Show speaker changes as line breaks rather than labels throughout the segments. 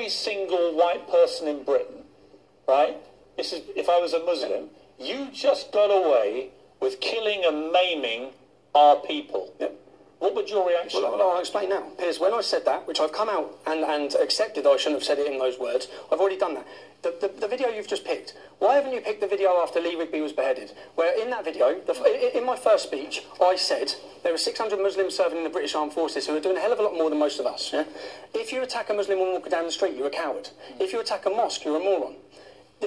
every single white person in Britain, right? This is, if I was a Muslim, you just got away with killing and maiming our people.
Yep.
What would your reaction be?
I'll explain now. Piers, when I said that, which I've come out and accepted I shouldn't have said it in those words, I've already done that. The video you've just picked, why haven't you picked the video after Lee Rigby was beheaded? Where in that video, in my first speech, I said there were 600 Muslims serving in the British Armed Forces who are doing a hell of a lot more than most of us. Yeah? If you attack a Muslim woman walking down the street, you're a coward. If you attack a mosque, you're a moron.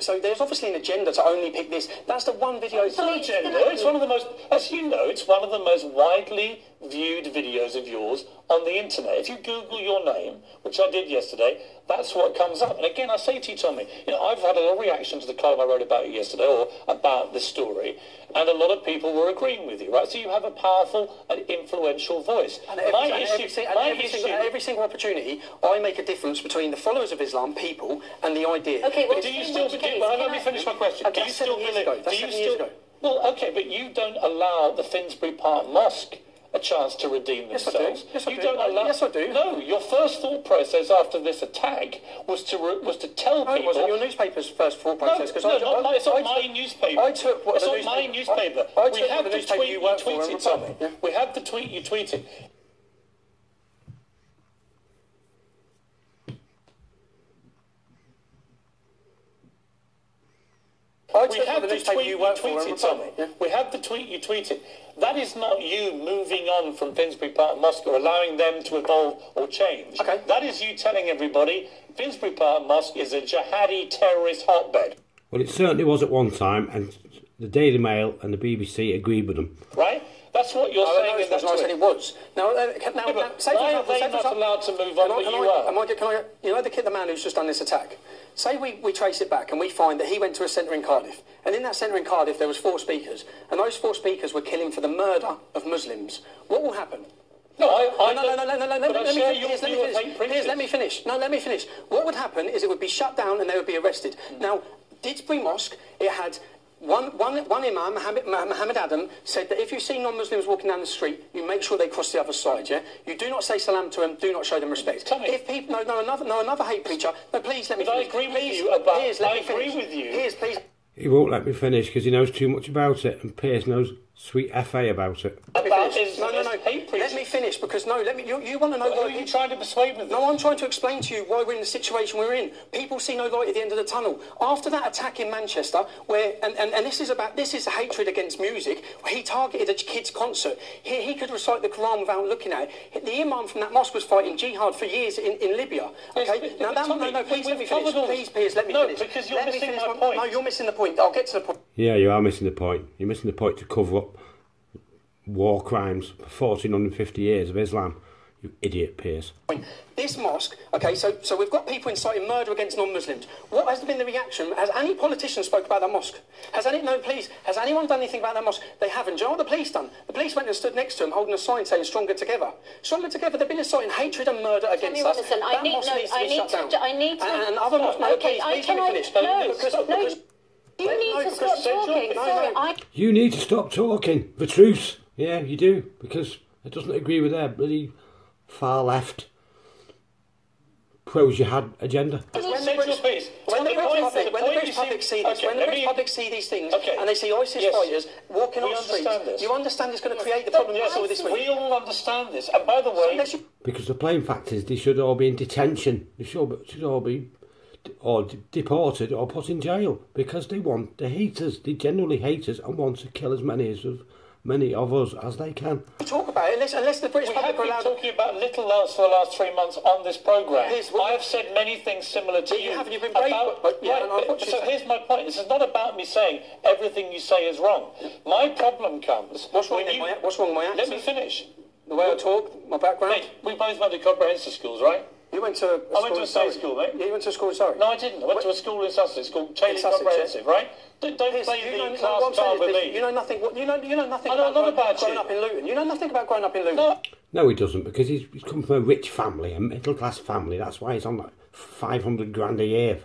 So there's obviously an agenda to only pick this. That's the one video.
It's not an agenda. It's one of the most, as you know, it's one of the most widely viewed videos of yours on the internet. If you Google your name, which I did yesterday, that's what comes up. And again, I say to you, Tommy, you know, I've had a lot of reaction to the column I wrote about you yesterday, or about this story, and a lot of people were agreeing with you, right? So you have a powerful and influential voice.
And every single opportunity, I make a difference between the followers of Islam, people, and the idea.
Okay, well,
do you still? Let me finish my question.
Do you still believe? That's 7 years ago.
Well, okay, but you don't allow the Finsbury Park Mosque a chance to redeem themselves.
Yes, I do.
Yes, I do. No, your first thought process after this attack was to tell people.
It wasn't your newspaper's first thought process.
It's not my newspaper.
I took what
it's not my newspaper. We have the tweet you tweeted, Tommy. We have the tweet you tweeted. We have the tweet you tweeted, Tommy. We have the tweet you tweeted. That is not you moving on from Finsbury Park Mosque or allowing them to evolve or change.
Okay.
That is you telling everybody Finsbury Park Mosque is a jihadi terrorist hotbed.
Well, it certainly was at one time, and the Daily Mail and the BBC agreed with them.
Right? That's what you're saying in that tweet.
I said it was. Now, say
why are they not allowed to move on, but you are?
You know the man who's just done this attack? Say we trace it back and we find that he went to a centre in Cardiff, and in that centre in Cardiff there was 4 speakers, and those 4 speakers were killing for the murder of Muslims. What will happen?
No,
let me finish. No, let me finish. What would happen is it would be shut down and they would be arrested. Now, Didsbury Mosque, it had one imam, Muhammad Adam, said that if you see non-Muslims walking down the street, you make sure they cross the other side, yeah? You do not say salam to them, do not show them respect.
Tommy.
If people, another hate preacher, no, please let me finish.
I agree with you about,
Piers, let
I
me finish.
agree with you.
Piers, please.
He won't let me finish because he knows too much about it, and Piers knows sweet FA about it.
No. Let me finish, because you want to know why.
Who are you trying to persuade with this?
No, I'm trying to explain to you why we're in the situation we're in. People see no light at the end of the tunnel. After that attack in Manchester, where and this is hatred against music. He targeted a kid's concert. He could recite the Quran without looking at it. The imam from that mosque was fighting jihad for years in Libya. Okay, please let me finish. Please, Piers, let me finish.
No, because you're missing my point.
No, you're missing the point. I'll get to the point.
Yeah, you are missing the point. You're missing the point to cover up war crimes for 1450 years of Islam. You idiot, Piers.
This mosque, okay, so we've got people inciting murder against non-Muslims. What has been the reaction? Has any politician spoke about that mosque? Has anyone done anything about that mosque? They haven't. Do you know what the police done? The police went and stood next to him holding a sign saying "Stronger Together." Stronger Together, they've been inciting hatred and murder against us.
I need to...
And other mosques,
okay,
please let me finish.
You need to stop talking. Sorry,
You need to stop talking. The truth. Yeah, you do, because it doesn't agree with their bloody far left pro-jihad agenda.
When the British public see this, when the British public see these things, and they see ISIS fighters walking on the streets, you understand it's going to create the problem you saw this week.
We all understand this. And by the way...
Because the plain fact is they should all be in detention. They should all be deported or put in jail, because they're haters. They genuinely hate us and want to kill as many of us as they can.
Talk about it unless the British public are allowed.
We have been talking about little else for the last 3 months on this programme. I have said many things similar to you.
You've been brave.
So here's my point. This is not about me saying everything you say is wrong. My problem comes...
What's wrong with my accent?
Let me finish.
The way I talk, my background?
Mate, we both went to comprehensive schools, right?
You went to
I went to a state school, mate.
Yeah, you went to a school in Surrey?
No, I didn't. I went to a school in Sussex called Chailey Comprehensive, right? Don't play the class card with me.
You know nothing. You know nothing.
I know a lot about
growing up in Luton. You know nothing about growing up in Luton.
No, he doesn't, because he's come from a rich family, a middle class family. That's why he's on like 500 grand a year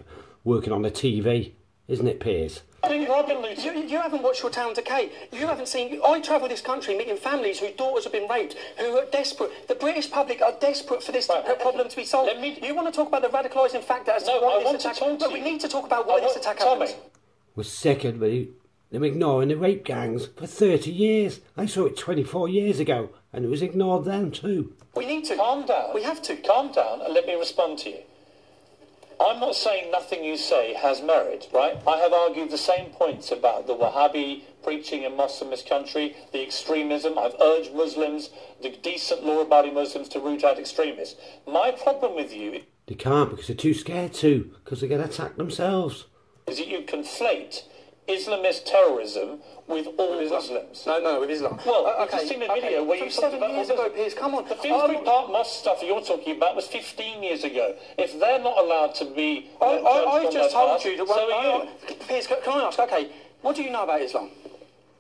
working on the TV, isn't it, Piers?
I think I've been looting.
You haven't watched your town decay. You haven't seen... I travel this country meeting families whose daughters have been raped, who are desperate. The British public are desperate for this problem to be solved. You want to talk about the radicalising factor as to why this attack... But we need to talk about why this attack happened.
We're sick of them ignoring the rape gangs for 30 years. I saw it 24 years ago, and it was ignored then too.
We need to.
Calm down.
We have to.
Calm down and let me respond to you. I'm not saying nothing you say has merit, right? I have argued the same points about the Wahhabi preaching in mosques in this country, the extremism. I've urged Muslims, the decent law-abiding Muslims, to root out extremists. My problem with you...
They can't because they're too scared to, because they get attacked themselves.
...is that you conflate Islamist terrorism with all Muslims.
No, with Islam.
Well, I've just seen a video where you talked about...
7 years ago, Piers, come on.
The Finsbury Park mosque stuff you're talking about was 15 years ago. If they're not allowed to be...
I've just told you that...
So are you.
Piers, can I ask, okay, what do you know about Islam?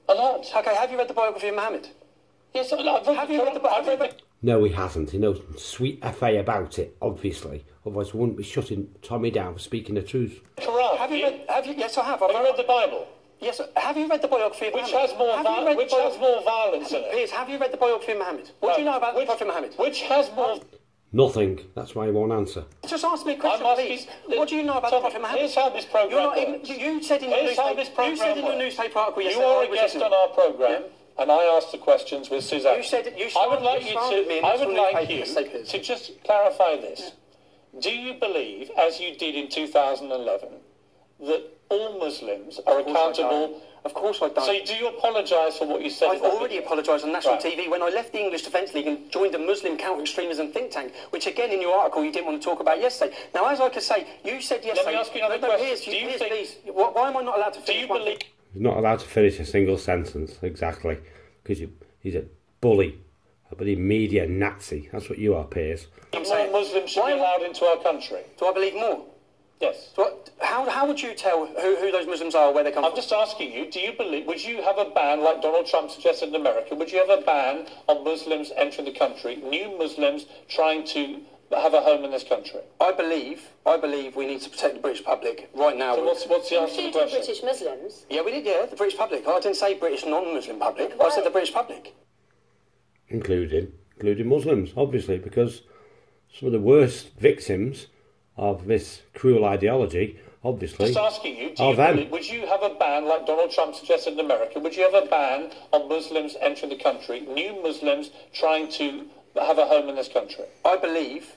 A lot.
Okay, have you read the biography of Muhammad?
Yes, I've read the...
No, he hasn't. He knows sweet FA about it, obviously. Otherwise, we wouldn't be shutting Tommy down for speaking the truth.
Quran.
Yes, I have.
Have you read the Bible?
Yes, have you read the biography of
Muhammad?
Which
has more violence in it?
Piers, have you read the biography of Muhammad? What do you know about the Prophet Muhammad?
Which has more...
Nothing. That's why I won't answer.
Just ask me a question, please. What do you know about the Prophet Muhammad?
Here's how this programme works.
You said in your newspaper article yesterday...
You are a guest on our programme, and I asked the questions with Suzanne. I would like you to just clarify this. Do you believe, as you did in 2011, that all Muslims are accountable?
Of course I don't.
So do you apologise for what you said?
I've already apologised on national TV when I left the English Defence League and joined a Muslim counter-extremism think tank, which again in your article you didn't want to talk about yesterday. Now, as I could say, you said yesterday...
Let me ask you another question.
Piers, please. Why am I not allowed to finish one thing?
He's not allowed to finish a single sentence, exactly, because he's a bully, a bloody media Nazi. That's what you are, Piers.
More Muslims should be allowed into our country.
Do I believe more?
Yes.
So how would you tell who those Muslims are, where they come from?
I'm just asking you, do you believe, would you have a ban, like Donald Trump suggested in America, would you have a ban on Muslims entering the country, new Muslims trying to have a home in this country?
I believe we need to protect the British public right now.
So what's the answer to the question?
British Muslims?
Yeah, we did, the British public. I didn't say British non-Muslim public. I said the British public.
Including Muslims, obviously, because some of the worst victims of this cruel ideology, obviously,
just asking you, would you have a ban, like Donald Trump suggested in America, would you have a ban on Muslims entering the country, new Muslims trying to have a home in this country?
I believe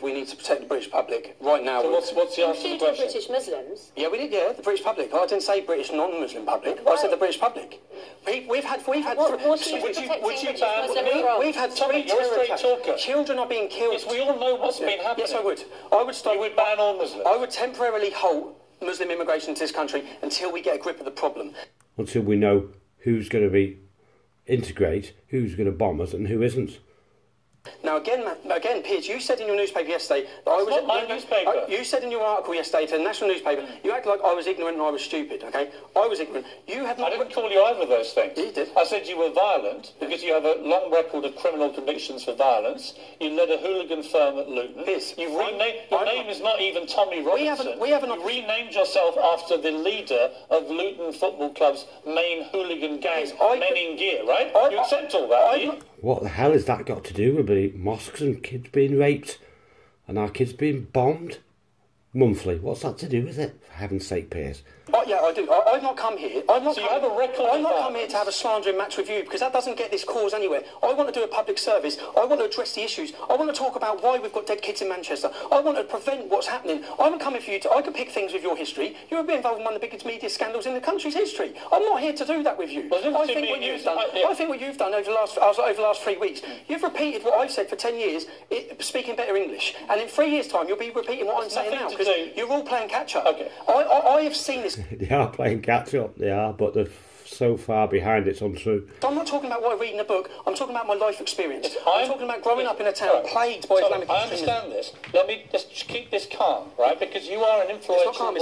we need to protect the British public right now.
So what's the answer to the question?
British Muslims?
Yeah, we did, the British public. I didn't say British non-Muslim public. I said the British public. We've had three terror attacks. Children are being killed.
Yes, we all know what's been happening.
Yes, I would. I would stop.
You would ban all Muslims.
I would temporarily halt Muslim immigration to this country until we get a grip of the problem.
Until we know who's going to integrate, who's going to bomb us, and who isn't.
Now, again, Piers, you said in your newspaper yesterday that I was...
It's not my newspaper.
You said in your article yesterday to the national newspaper, you acted like I was ignorant and I was stupid, okay? I was ignorant. You have not...
I didn't call you either of those things.
You did.
I said you were violent because you have a long record of criminal convictions for violence. You led a hooligan firm at Luton.
Piers,
Your name is not even Tommy Robinson. You renamed yourself after the leader of Luton Football Club's main hooligan gang, Men in Gear, right? You accept all that, do you?
What the hell has that got to do with the mosques and kids being raped and our kids being bombed monthly? What's that to do with it? For heaven's sake, Piers.
Yeah, I do. I've not come here. I've not come here to have a slandering match with you because that doesn't get this cause anywhere. I want to do a public service. I want to address the issues. I want to talk about why we've got dead kids in Manchester. I want to prevent what's happening. I haven't come here for you to... I could pick things with your history. You've been involved in one of the biggest media scandals in the country's history. I'm not here to do that with you. I think what you've done over the last 3 weeks, you've repeated what I've said for 10 years, speaking better English. And in 3 years' time, you'll be repeating what I'm saying now because you're all playing catch-up.
Okay.
I have seen this...
They are playing catch-up, they are, but they're so far behind it's untrue.
I'm not talking about what I read in a book, I'm talking about my life experience. I'm talking about growing up in a town plagued by Islamic extremism.
I understand this. Let me just keep this calm, right? Because you are an influential...
It's not calm,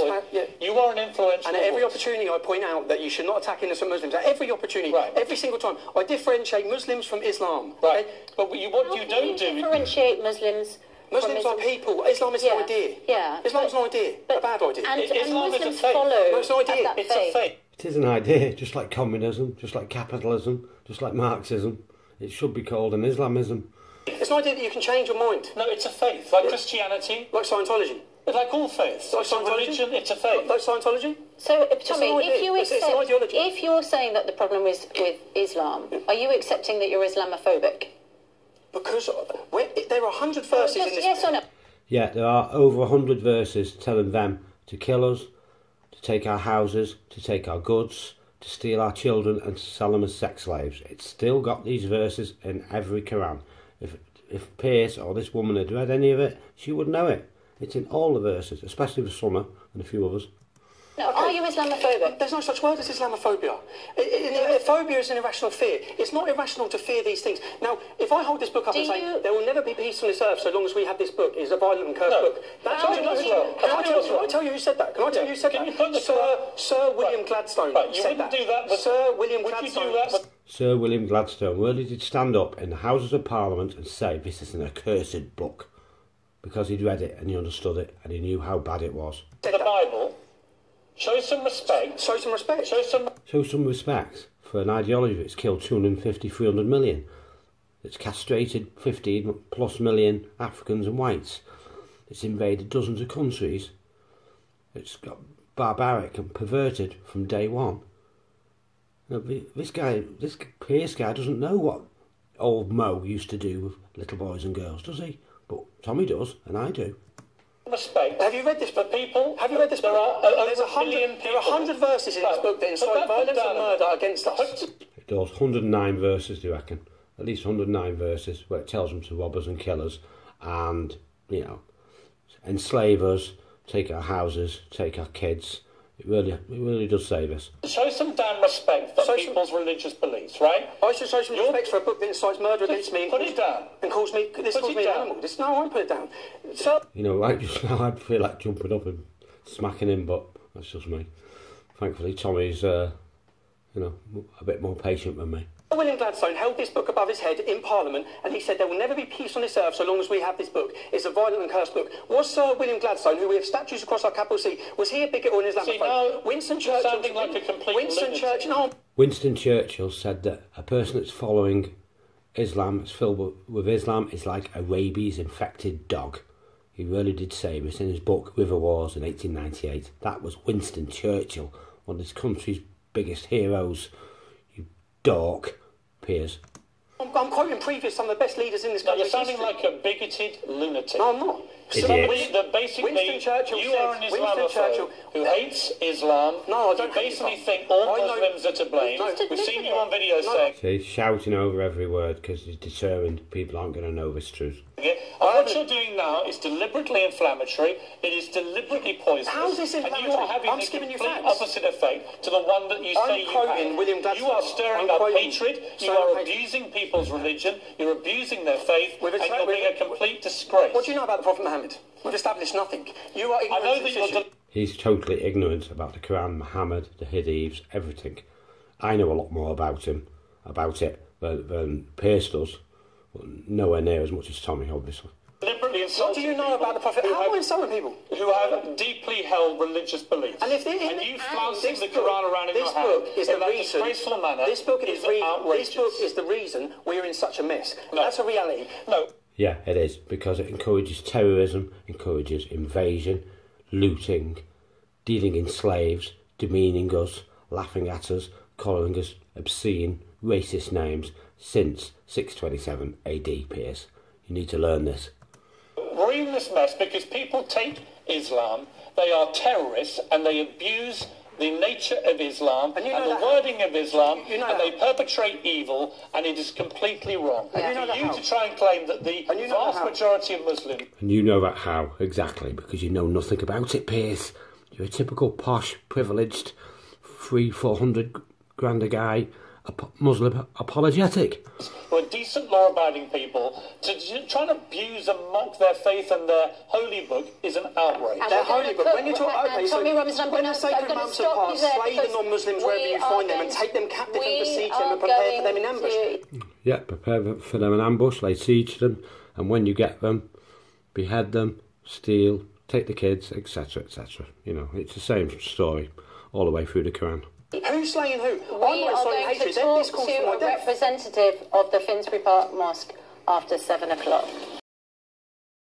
You are an influential...
And at every opportunity I point out that you should not attack innocent Muslims. At every opportunity, every single time, I differentiate Muslims from Islam.
Right. But what you don't do...
differentiate Muslims...
Muslims are people. Islam is an idea.
Yeah.
Islam is an idea. A bad idea.
And
Islam
Muslims
is a faith.
follow
No, it's an idea.
It's a faith.
It is an idea, just like communism, just like capitalism, just like Marxism. It should be called an Islamism.
It's an idea that you can change your mind.
No, it's a faith, like Christianity.
Like Scientology.
It's like all faiths.
Like
It's a
Scientology?
religion, it's a faith.
Like Scientology?
So, Tommy,
an
if
idea.
you
It's an
accept,
ideology.
if you're saying that the problem is with Islam, are you accepting that you're Islamophobic?
Because there are 100 verses in
Just
this.
yes or no?
Yeah, there are over 100 verses telling them to kill us, to take our houses, to take our goods, to steal our children and to sell them as sex slaves. It's still got these verses in every Quran. If Piers or this woman had read any of it, she would know it. It's in all the verses, especially the Sunnah and a few others.
No, are you Islamophobic?
There's no such word as Islamophobia. Phobia is an irrational fear. It's not irrational to fear these things. Now, if I hold this book up and say, there will never be peace on this earth so long as we have this book, it's a violent and cursed book. That's
Can
I tell you who said that? Can I tell you who said that? Sir William Gladstone said that.
Do that with,
Sir William
would
Gladstone.
you do that with,
Sir William Gladstone really did stand up in the Houses of Parliament and say this is an accursed book, because he'd read it and he understood it and he knew how bad it was.
the Bible? Show some respect.
Show some respect.
Show some respect for an ideology that's killed 250, 300 million. It's castrated 15 plus million Africans and whites. It's invaded dozens of countries. It's got barbaric and perverted from day one. Now, this Pierce guy doesn't know what old Mo used to do with little boys and girls, does he? But Tommy does, and I do.
Respect.
Have you read this book?
People.
Have you read this book? There's 100 verses in this book that incite violence and murder against us.
It does 109 verses, do you reckon? At least 109 verses where it tells them to rob us and kill us and, enslave us, take our houses, take our kids. It really does save us.
Show some damn respect for people's religious beliefs, right?
I should show some respect for a book that incites murder against me.
Put it down.
And calls me an animal. No, I won't put it down. So,
Right just now I'd feel like jumping up and smacking him, but that's just me. Thankfully, Tommy's, a bit more patient than me.
William Gladstone held this book above his head in Parliament and he said there will never be peace on this earth so long as we have this book. It's a violent and cursed book. Was Sir William Gladstone, who we have statues across our capital city, was he a bigot or an Islamophobe? Winston Churchill...
sounding like a complete
Winston Churchill said that a person that's following Islam, is filled with Islam, is like a rabies-infected dog. He really did say this in his book, River Wars, in 1898. That was Winston Churchill, one of this country's biggest heroes. You dork. Piers.
I'm quoting some of the best leaders in this country.
You're sounding like a bigoted lunatic.
No, I'm not.
Basically,
Winston Churchill
you are an Islamophobe who hates Islam.
No, I don't.
You basically think all Muslims are to blame. We've seen you on video saying.
See, he's shouting over every word because he's determined people aren't going to know this truth.
And what you're doing now is deliberately inflammatory. It is deliberately poisonous.
How is this inflammatory?
And you are having the complete opposite effect to the one that you say you have.
William Gladstone.
You are stirring up hatred. You are abusing people's religion. You're abusing their faith. And you're being a complete disgrace.
What do you know about the Prophet Muhammad? We've established nothing. You are ignorant.
I know that you're...
He's totally ignorant about the Quran, Muhammad, the Hadiths, everything. I know a lot more about it than Piers does. But nowhere near as much as Tommy, obviously.
Deliberately
What do you know about the Prophet? How are insulting people?
Who have deeply held religious beliefs.
And if
you flouncing the Quran around in your hand in that disgraceful manner,
this book is
outrageous.
This book is the reason we're in such a mess. No. That's a reality.
No.
Yeah, it is, because it encourages terrorism, encourages invasion, looting, dealing in slaves, demeaning us, laughing at us, calling us obscene, racist names since 627 AD, Piers. You need to learn this.
We're in this mess because people take Islam, they are terrorists, and they abuse the nature of Islam and the wording of Islam, and they perpetrate evil, and it is completely wrong. And for you to try and claim that the vast majority of Muslims...
And you know that how, exactly, because you know nothing about it, Piers. You're a typical posh, privileged, 300-400 grand a guy, Muslim apologetic.
Who are decent, law-abiding people, to try and abuse and mock their faith and their holy book is an outrage.
Their holy book. When you talk, when the sacred months have passed, slay the non-Muslims wherever you find them and take them captive and besiege them and prepare for them in ambush.
Yeah, prepare for them in ambush, lay siege to them, and when you get them, behead them, steal, take the kids, etc., etc. It's the same story all the way through the Quran.
Who's slaying who?
We are going to talk to a representative of the Finsbury Park Mosque after 7 o'clock.